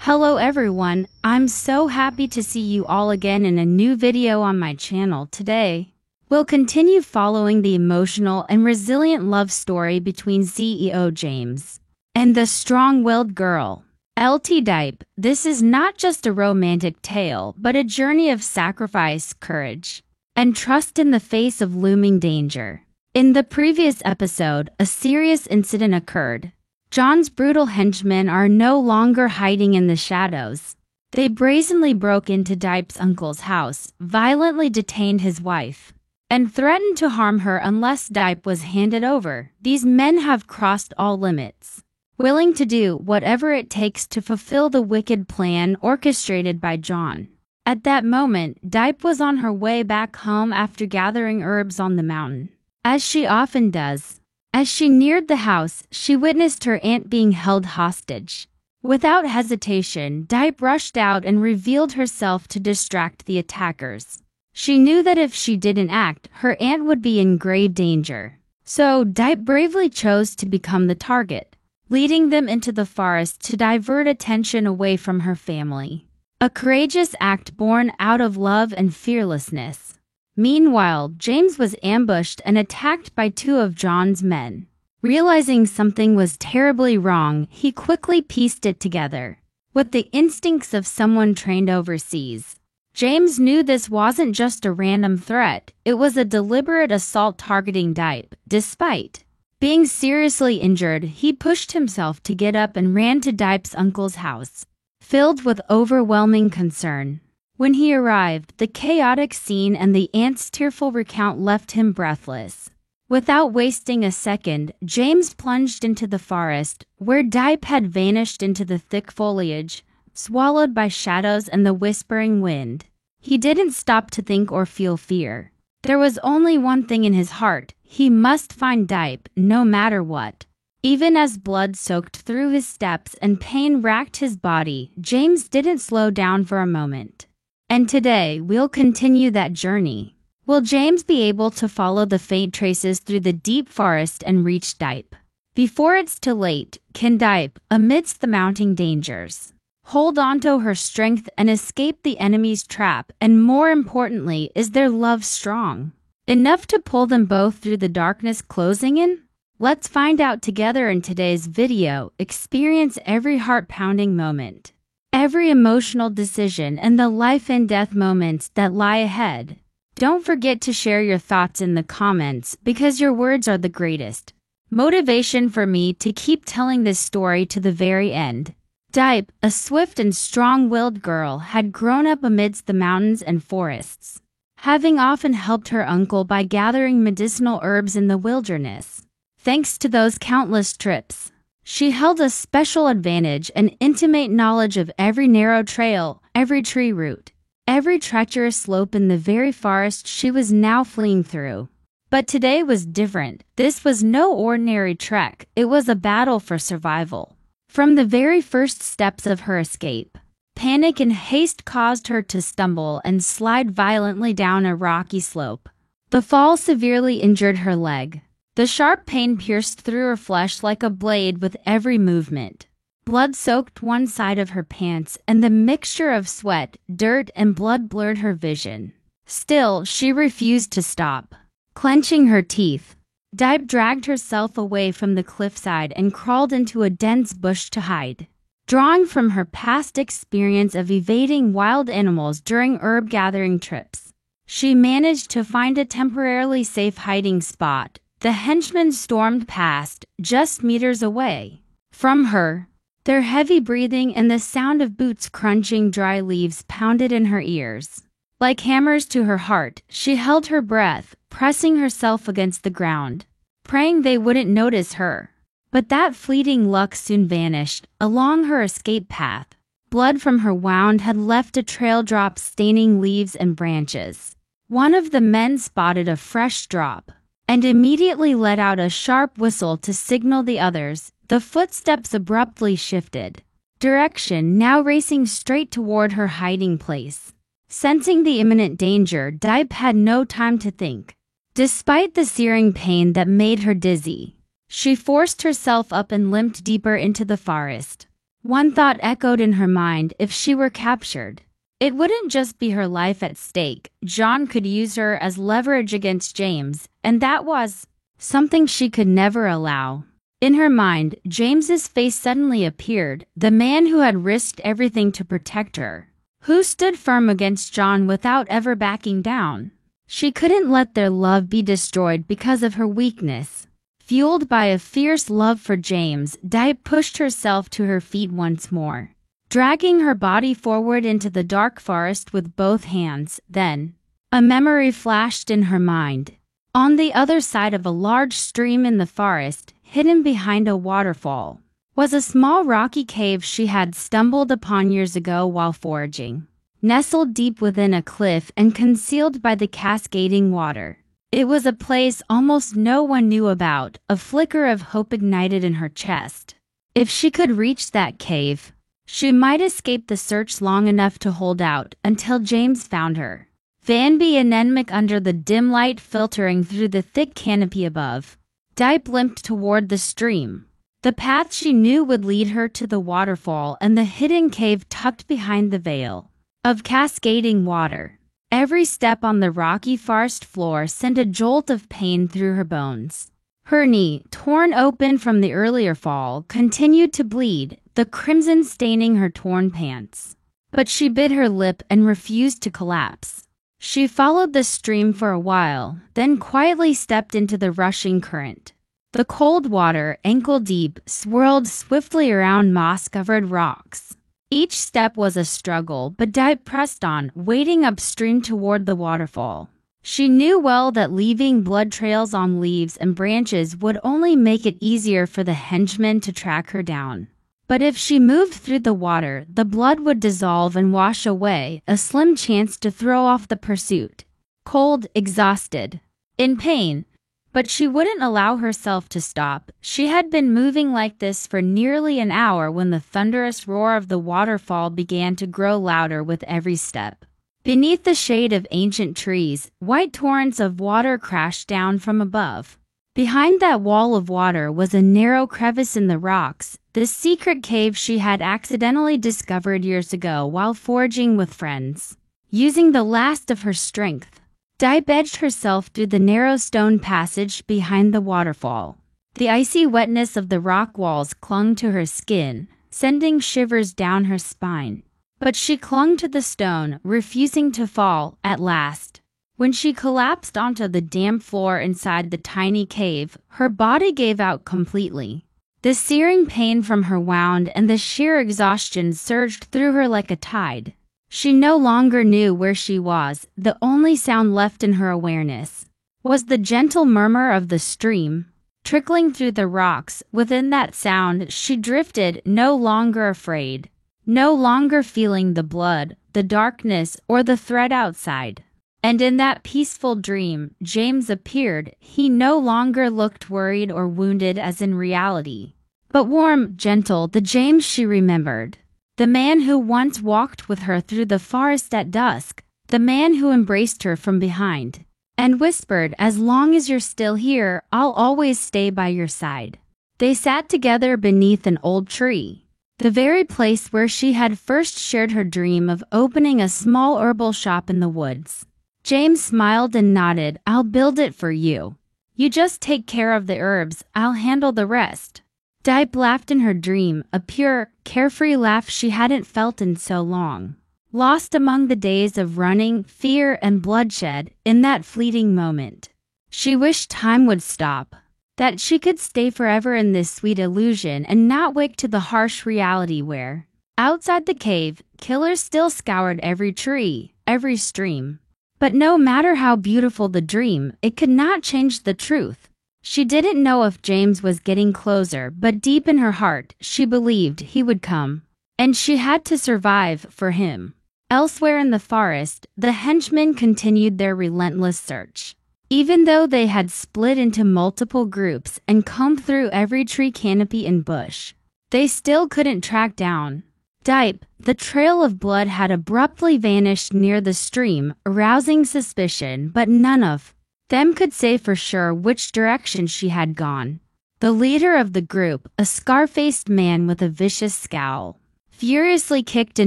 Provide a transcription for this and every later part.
Hello everyone, I'm so happy to see you all again in a new video on my channel. Today, we'll continue following the emotional and resilient love story between CEO James and the strong-willed girl, LT Dipe. This is not just a romantic tale, but a journey of sacrifice, courage, and trust in the face of looming danger. In the previous episode, a serious incident occurred. John's brutal henchmen are no longer hiding in the shadows. They brazenly broke into Dipe's uncle's house, violently detained his wife, and threatened to harm her unless Dipe was handed over. These men have crossed all limits, willing to do whatever it takes to fulfill the wicked plan orchestrated by John. At that moment, Dipe was on her way back home after gathering herbs on the mountain, as she often does. As she neared the house, she witnessed her aunt being held hostage. Without hesitation, Dipe rushed out and revealed herself to distract the attackers. She knew that if she didn't act, her aunt would be in grave danger. So Dipe bravely chose to become the target, leading them into the forest to divert attention away from her family. A courageous act born out of love and fearlessness. Meanwhile, James was ambushed and attacked by two of John's men. Realizing something was terribly wrong, he quickly pieced it together. With the instincts of someone trained overseas, James knew this wasn't just a random threat, it was a deliberate assault targeting Dipe. Despite being seriously injured, he pushed himself to get up and ran to Dipe's uncle's house, filled with overwhelming concern. When he arrived, the chaotic scene and the aunt's tearful recount left him breathless. Without wasting a second, James plunged into the forest, where Dipe had vanished into the thick foliage, swallowed by shadows and the whispering wind. He didn't stop to think or feel fear. There was only one thing in his heart: he must find Dipe, no matter what. Even as blood soaked through his steps and pain racked his body, James didn't slow down for a moment. And today, we'll continue that journey. Will James be able to follow the faint traces through the deep forest and reach Dipe? Before it's too late, can Dipe, amidst the mounting dangers, hold on to her strength and escape the enemy's trap? And more importantly, is their love strong enough to pull them both through the darkness closing in? Let's find out together in today's video. Experience every heart-pounding moment, every emotional decision, and the life and death moments that lie ahead. Don't forget to share your thoughts in the comments, because your words are the greatest motivation for me to keep telling this story to the very end. Dipe, a swift and strong-willed girl, had grown up amidst the mountains and forests, having often helped her uncle by gathering medicinal herbs in the wilderness. Thanks to those countless trips, she held a special advantage, an intimate knowledge of every narrow trail, every tree root, every treacherous slope in the very forest she was now fleeing through. But today was different. This was no ordinary trek, it was a battle for survival. From the very first steps of her escape, panic and haste caused her to stumble and slide violently down a rocky slope. The fall severely injured her leg. The sharp pain pierced through her flesh like a blade with every movement. Blood soaked one side of her pants, and the mixture of sweat, dirt, and blood blurred her vision. Still, she refused to stop. Clenching her teeth, Dipe dragged herself away from the cliffside and crawled into a dense bush to hide. Drawing from her past experience of evading wild animals during herb-gathering trips, she managed to find a temporarily safe hiding spot. The henchmen stormed past, just meters away from her. Their heavy breathing and the sound of boots crunching dry leaves pounded in her ears. Like hammers to her heart, she held her breath, pressing herself against the ground, praying they wouldn't notice her. But that fleeting luck soon vanished. Along her escape path, blood from her wound had left a trail drop staining leaves and branches. One of the men spotted a fresh drop and immediately let out a sharp whistle to signal the others. The footsteps abruptly shifted direction, now racing straight toward her hiding place. Sensing the imminent danger, Dipe had no time to think. Despite the searing pain that made her dizzy, she forced herself up and limped deeper into the forest. One thought echoed in her mind: if she were captured, it wouldn't just be her life at stake. John could use her as leverage against James, and that was something she could never allow. In her mind, James's face suddenly appeared, the man who had risked everything to protect her, who stood firm against John without ever backing down. She couldn't let their love be destroyed because of her weakness. Fueled by a fierce love for James, Dipe pushed herself to her feet once more, dragging her body forward into the dark forest with both hands. Then, a memory flashed in her mind. On the other side of a large stream in the forest, hidden behind a waterfall, was a small rocky cave she had stumbled upon years ago while foraging. Nestled deep within a cliff and concealed by the cascading water, it was a place almost no one knew about. A flicker of hope ignited in her chest. If she could reach that cave, she might escape the search long enough to hold out until James found her. Vanby anemic under the dim light filtering through the thick canopy above, Dipe limped toward the stream. The path she knew would lead her to the waterfall and the hidden cave tucked behind the veil of cascading water. Every step on the rocky forest floor sent a jolt of pain through her bones. Her knee, torn open from the earlier fall, continued to bleed, the crimson staining her torn pants. But she bit her lip and refused to collapse. She followed the stream for a while, then quietly stepped into the rushing current. The cold water, ankle-deep, swirled swiftly around moss-covered rocks. Each step was a struggle, but Dipe pressed on, wading upstream toward the waterfall. She knew well that leaving blood trails on leaves and branches would only make it easier for the henchmen to track her down. But if she moved through the water, the blood would dissolve and wash away, a slim chance to throw off the pursuit. Cold, exhausted, in pain, but she wouldn't allow herself to stop. She had been moving like this for nearly an hour when the thunderous roar of the waterfall began to grow louder with every step. Beneath the shade of ancient trees, white torrents of water crashed down from above. Behind that wall of water was a narrow crevice in the rocks, the secret cave she had accidentally discovered years ago while foraging with friends. Using the last of her strength, Dipe edged herself through the narrow stone passage behind the waterfall. The icy wetness of the rock walls clung to her skin, sending shivers down her spine. But she clung to the stone, refusing to fall. At last, when she collapsed onto the damp floor inside the tiny cave, her body gave out completely. The searing pain from her wound and the sheer exhaustion surged through her like a tide. She no longer knew where she was. The only sound left in her awareness was the gentle murmur of the stream, trickling through the rocks. Within that sound, she drifted, no longer afraid, no longer feeling the blood, the darkness, or the threat outside. And in that peaceful dream, James appeared. He no longer looked worried or wounded as in reality, but warm, gentle, the James she remembered. The man who once walked with her through the forest at dusk, the man who embraced her from behind, and whispered, "As long as you're still here, I'll always stay by your side." They sat together beneath an old tree, the very place where she had first shared her dream of opening a small herbal shop in the woods. James smiled and nodded. "I'll build it for you. You just take care of the herbs, I'll handle the rest." Dipe laughed in her dream, a pure, carefree laugh she hadn't felt in so long. Lost among the days of running, fear, and bloodshed, in that fleeting moment, she wished time would stop, that she could stay forever in this sweet illusion and not wake to the harsh reality where, outside the cave, killers still scoured every tree, every stream. But no matter how beautiful the dream, it could not change the truth. She didn't know if James was getting closer, but deep in her heart, she believed he would come. And she had to survive for him. Elsewhere in the forest, the henchmen continued their relentless search. Even though they had split into multiple groups and combed through every tree canopy and bush, they still couldn't track down Dipe. The trail of blood had abruptly vanished near the stream, arousing suspicion, but none of them could say for sure which direction she had gone. The leader of the group, a scar-faced man with a vicious scowl, furiously kicked a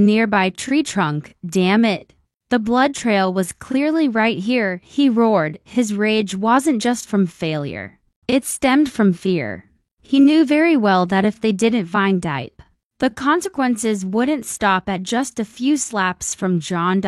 nearby tree trunk. Damn it! The blood trail was clearly right here, he roared. His rage wasn't just from failure. It stemmed from fear. He knew very well that if they didn't find Dipe, the consequences wouldn't stop at just a few slaps from John.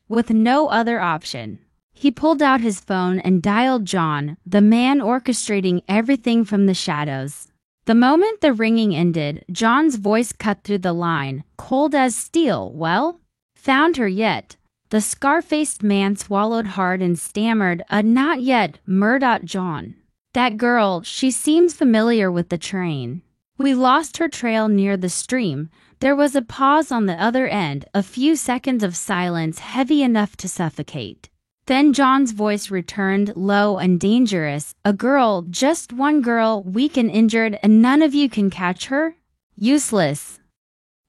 With no other option, he pulled out his phone and dialed John, the man orchestrating everything from the shadows. The moment the ringing ended, John's voice cut through the line, cold as steel. Well, found her yet? The scar-faced man swallowed hard and stammered, not yet, Murdoch. John. That girl, she seems familiar with the train. We lost her trail near the stream. There was a pause on the other end, a few seconds of silence heavy enough to suffocate. Then John's voice returned, low and dangerous. A girl, just one girl, weak and injured, and none of you can catch her? Useless.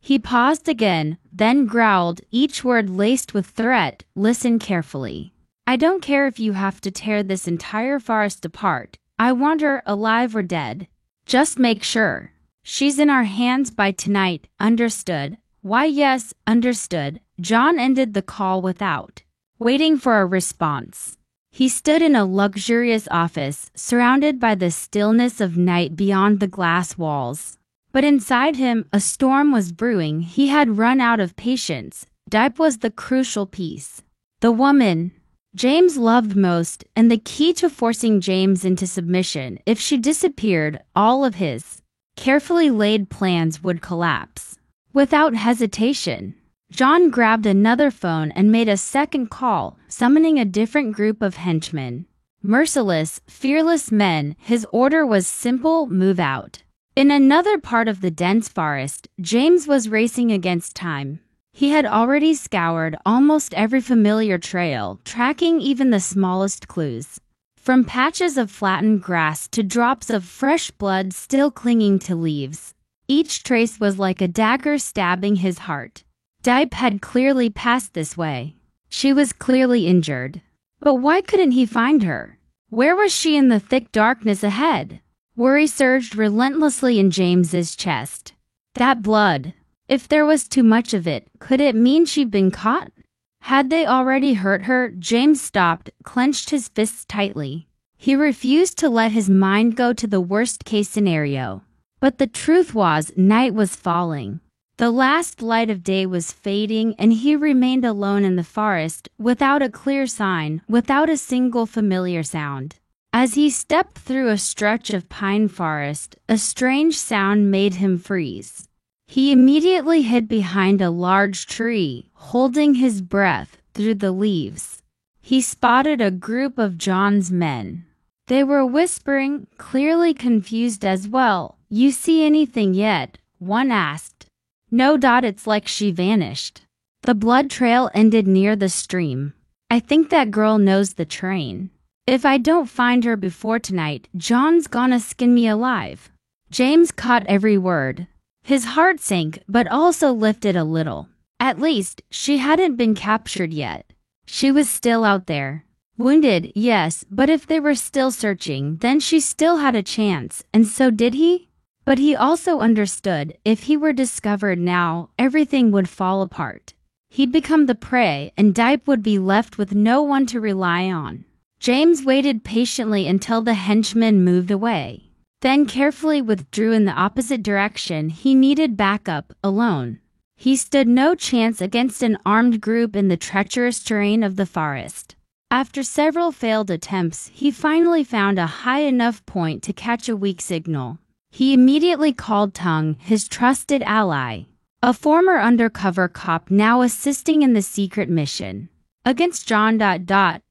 He paused again, then growled, each word laced with threat. Listen carefully. I don't care if you have to tear this entire forest apart. I want her alive or dead. Just make sure she's in our hands by tonight. Understood? Why, yes, understood. John ended the call without waiting for a response. He stood in a luxurious office, surrounded by the stillness of night beyond the glass walls. But inside him, a storm was brewing. He had run out of patience. Dipe was the crucial piece. The woman James loved most, and the key to forcing James into submission. If she disappeared, all of his carefully laid plans would collapse. Without hesitation, John grabbed another phone and made a second call, summoning a different group of henchmen. Merciless, fearless men. His order was simple: move out. In another part of the dense forest, James was racing against time. He had already scoured almost every familiar trail, tracking even the smallest clues. From patches of flattened grass to drops of fresh blood still clinging to leaves, each trace was like a dagger stabbing his heart. Dipe had clearly passed this way. She was clearly injured. But why couldn't he find her? Where was she in the thick darkness ahead? Worry surged relentlessly in James's chest. That blood. If there was too much of it, could it mean she'd been caught? Had they already hurt her? James stopped, clenched his fists tightly. He refused to let his mind go to the worst-case scenario. But the truth was, night was falling. The last light of day was fading, and he remained alone in the forest, without a clear sign, without a single familiar sound. As he stepped through a stretch of pine forest, a strange sound made him freeze. He immediately hid behind a large tree, holding his breath through the leaves. He spotted a group of John's men. They were whispering, clearly confused as well. You see anything yet? One asked. No. It's like she vanished. The blood trail ended near the stream. I think that girl knows the train. If I don't find her before tonight, John's gonna skin me alive. James caught every word. His heart sank, but also lifted a little. At least, she hadn't been captured yet. She was still out there. Wounded, yes, but if they were still searching, then she still had a chance, and so did he? But he also understood, if he were discovered now, everything would fall apart. He'd become the prey, and Dipe would be left with no one to rely on. James waited patiently until the henchmen moved away, then carefully withdrew in the opposite direction. He needed backup. Alone, he stood no chance against an armed group in the treacherous terrain of the forest. After several failed attempts, he finally found a high enough point to catch a weak signal. He immediately called Tung, his trusted ally, a former undercover cop now assisting in the secret mission against John.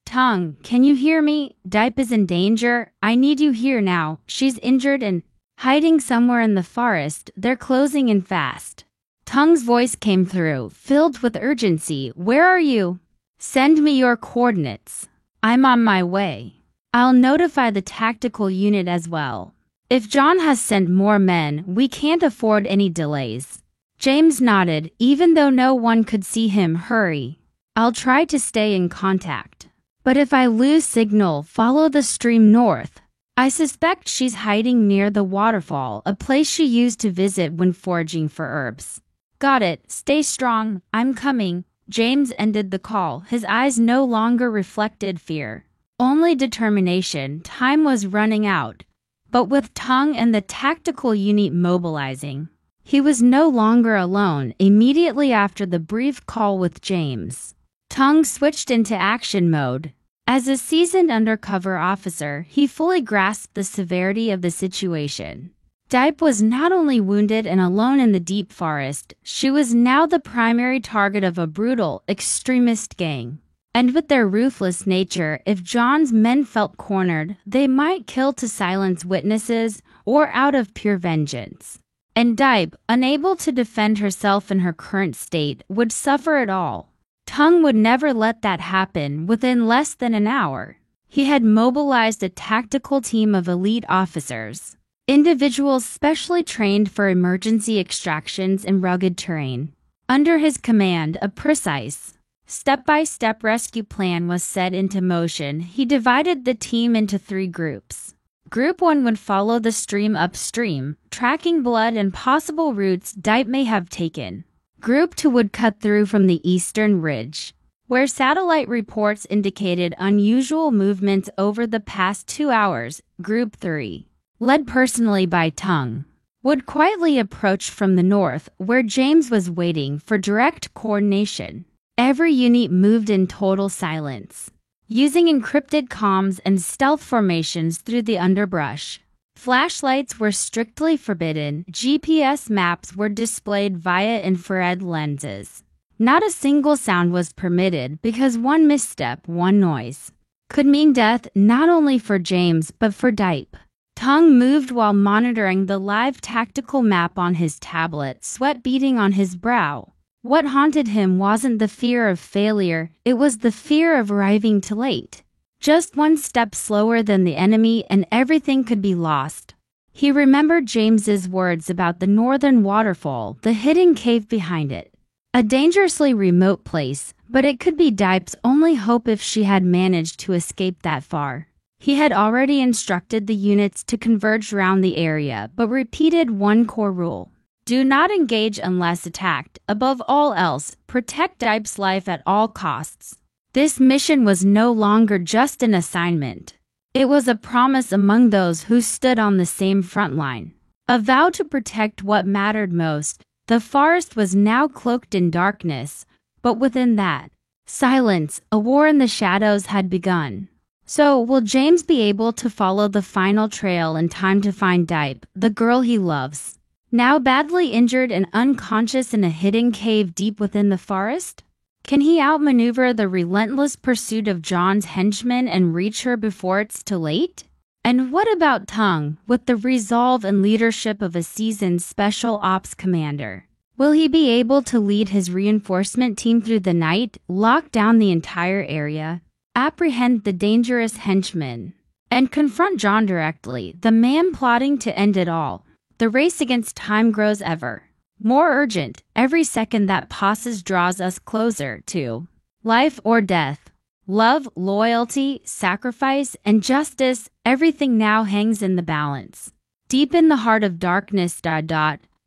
Tung, can you hear me? Dipe is in danger. I need you here now. She's injured and hiding somewhere in the forest. They're closing in fast. Tung's voice came through, filled with urgency. Where are you? Send me your coordinates. I'm on my way. I'll notify the tactical unit as well. If John has sent more men, we can't afford any delays. James nodded, even though no one could see him. Hurry. I'll try to stay in contact. But if I lose signal, follow the stream north. I suspect she's hiding near the waterfall, a place she used to visit when foraging for herbs. Got it. Stay strong. I'm coming. James ended the call. His eyes no longer reflected fear, only determination. Time was running out. But with Tung and the tactical unit mobilizing, he was no longer alone. Immediately after the brief call with James, Tung switched into action mode. As a seasoned undercover officer, he fully grasped the severity of the situation. Dipe was not only wounded and alone in the deep forest, she was now the primary target of a brutal, extremist gang. And with their ruthless nature, if John's men felt cornered, they might kill to silence witnesses or out of pure vengeance. And Dipe, unable to defend herself in her current state, would suffer it all. Tung would never let that happen. Within less than an hour, he had mobilized a tactical team of elite officers, individuals specially trained for emergency extractions in rugged terrain. Under his command, a precise, step-by-step rescue plan was set into motion. He divided the team into 3 groups. Group 1 would follow the stream upstream, tracking blood and possible routes Dipe may have taken. Group 2 would cut through from the eastern ridge, where satellite reports indicated unusual movements over the past 2 hours. Group 3, led personally by Tung, would quietly approach from the north, where James was waiting for direct coordination. Every unit moved in total silence, using encrypted comms and stealth formations through the underbrush. Flashlights were strictly forbidden. GPS maps were displayed via infrared lenses. Not a single sound was permitted because one misstep, one noise, could mean death not only for James but for Dipe. Tung moved while monitoring the live tactical map on his tablet, sweat beading on his brow. What haunted him wasn't the fear of failure, it was the fear of arriving too late. Just one step slower than the enemy and everything could be lost. He remembered James's words about the northern waterfall, the hidden cave behind it. A dangerously remote place, but it could be Dipe's only hope if she had managed to escape that far. He had already instructed the units to converge around the area, but repeated one core rule. Do not engage unless attacked. Above all else, protect Dipe's life at all costs. This mission was no longer just an assignment. It was a promise among those who stood on the same front line. A vow to protect what mattered most. The forest was now cloaked in darkness, but within that, silence. A war in the shadows had begun. So, will James be able to follow the final trail in time to find Dipe, the girl he loves, now badly injured and unconscious in a hidden cave deep within the forest? Can he outmaneuver the relentless pursuit of John's henchmen and reach her before it's too late? And what about Tung, with the resolve and leadership of a seasoned special ops commander? Will he be able to lead his reinforcement team through the night, lock down the entire area, apprehend the dangerous henchmen, and confront John directly, the man plotting to end it all? The race against time grows ever more urgent. Every second that passes draws us closer to life or death. Love, loyalty, sacrifice, and justice, everything now hangs in the balance. Deep in the heart of darkness.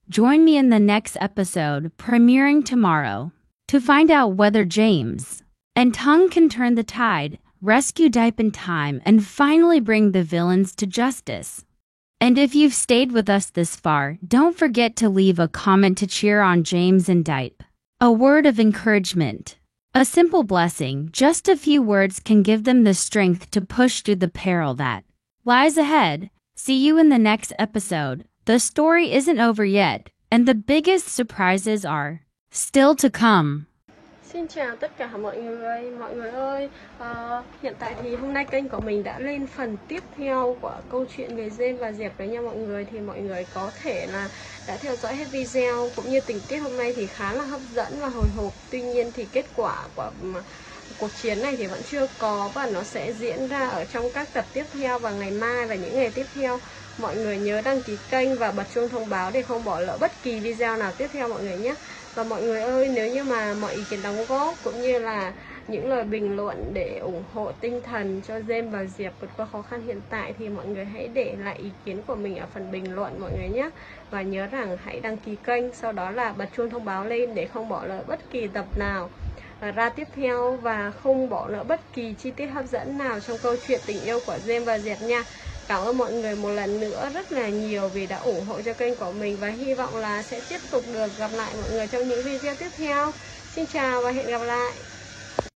Join me in the next episode, premiering tomorrow, to find out whether James and Tung can turn the tide, rescue Dipe in time, and finally bring the villains to justice. And if you've stayed with us this far, don't forget to leave a comment to cheer on James and Dipe. A word of encouragement, a simple blessing, just a few words can give them the strength to push through the peril that lies ahead. See you in the next episode. The story isn't over yet, and the biggest surprises are still to come. Xin chào tất cả mọi người ơi, hiện tại thì hôm nay kênh của mình đã lên phần tiếp theo của câu chuyện về James và Diệp đấy nha mọi người. Thì mọi người có thể là đã theo dõi hết video, cũng như tình tiết hôm nay thì khá là hấp dẫn và hồi hộp. Tuy nhiên thì kết quả của cuộc chiến này thì vẫn chưa có, và nó sẽ diễn ra ở trong các tập tiếp theo vào ngày mai và những ngày tiếp theo. Mọi người nhớ đăng ký kênh và bật chuông thông báo để không bỏ lỡ bất kỳ video nào tiếp theo mọi người nhé. Và mọi người ơi, nếu như mà mọi ý kiến đóng góp cũng như là những lời bình luận để ủng hộ tinh thần cho James và Diệp vượt qua khó khăn hiện tại thì mọi người hãy để lại ý kiến của mình ở phần bình luận mọi người nhé. Và nhớ rằng hãy đăng ký kênh, sau đó là bật chuông thông báo lên để không bỏ lỡ bất kỳ tập nào ra tiếp theo và không bỏ lỡ bất kỳ chi tiết hấp dẫn nào trong câu chuyện tình yêu của James và Diệp nha. Cảm ơn mọi người một lần nữa rất là nhiều vì đã ủng hộ cho kênh của mình và hy vọng là sẽ tiếp tục được gặp lại mọi người trong những video tiếp theo. Xin chào và hẹn gặp lại.